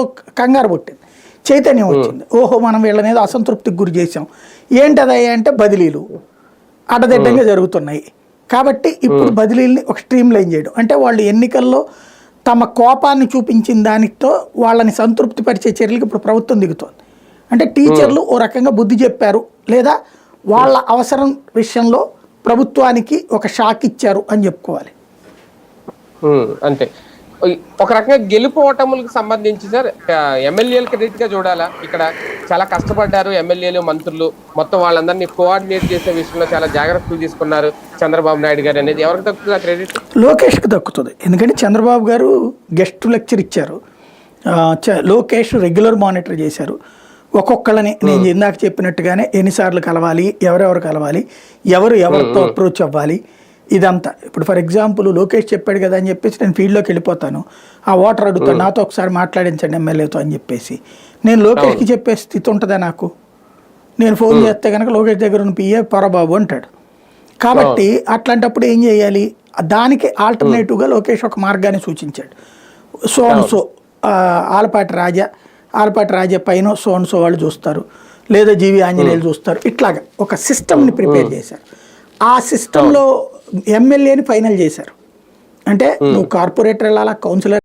జనంలో కంగారు పుట్టింది, చైతన్యం వచ్చింది. ఓహో మనం వీళ్ళనేది అసంతృప్తికి గురి చేసాం, ఏంటదయ్యా అంటే బదిలీలు అడ్డదిడ్డంగా జరుగుతున్నాయి. కాబట్టి ఇప్పుడు బదిలీల్ని ఒక స్ట్రీమ్ లైన్ చేయడం అంటే వాళ్ళు ఎన్నికల్లో తమ కోపాన్ని చూపించిన దానితో వాళ్ళని సంతృప్తి పరిచే చర్యలకు ఇప్పుడు ప్రభుత్వం దిగుతోంది. అంటే టీచర్లు ఓ రకంగా బుద్ధి చెప్పారు లేదా వాళ్ళ అవసరం విషయంలో ప్రభుత్వానికి ఒక షాక్ ఇచ్చారు అని చెప్పుకోవాలి. అంతే. ఒక రకంగా గెలుపు ఓటములకు సంబంధించి సార్ ఎమ్మెల్యేల క్రెడిట్ గా చూడాలా? ఇక్కడ చాలా కష్టపడ్డారు ఎమ్మెల్యేలు, మంత్రులు, మొత్తం వాళ్ళందరినీ కోఆర్డినేట్ చేసే విషయంలో చాలా జాగ్రత్తలు తీసుకున్నారు చంద్రబాబు నాయుడు గారు అనేది ఎవరికి దక్కుతుంది ఆ క్రెడిట్? లోకేష్కి దక్కుతుంది. ఎందుకంటే చంద్రబాబు గారు గెస్ట్ లెక్చర్ ఇచ్చారు, లోకేష్ రెగ్యులర్ మానిటర్ చేశారు. ఒక్కొక్కళ్ళని నేను ఇందాక చెప్పినట్టుగానే ఎన్నిసార్లు కలవాలి, ఎవరెవరు కలవాలి, ఎవరితో అప్రోచ్ అవ్వాలి, ఇదంతా. ఇప్పుడు ఫర్ ఎగ్జాంపుల్ లోకేష్ చెప్పాడు కదా అని చెప్పేసి నేను ఫీల్డ్లోకి వెళ్ళిపోతాను, ఆ ఓటర్ అడుగుతాను నాతో ఒకసారి మాట్లాడించండి ఎమ్మెల్యేతో అని చెప్పేసి నేను లోకేష్కి చెప్పే స్థితి ఉంటుందా నాకు? నేను ఫోన్ చేస్తే కనుక లోకేష్ దగ్గర ఉన్న పిఏ పొరబాబు అంటాడు. కాబట్టి అట్లాంటప్పుడు ఏం చేయాలి? దానికి ఆల్టర్నేటివ్గా లోకేష్ ఒక మార్గాన్ని సూచించాడు. సో ఆలపాటి రాజా పైన సో వాళ్ళు చూస్తారు, లేదా జీవి ఆంజనేయులు చూస్తారు, ఇట్లాగా ఒక సిస్టమ్ని ప్రిపేర్ చేశారు. ఆ సిస్టంలో ఎమ్మెల్యేని ఫైనల్ చేశారు. అంటే నువ్వు కార్పొరేటర్ వెళ్ళాలా, కౌన్సిలర్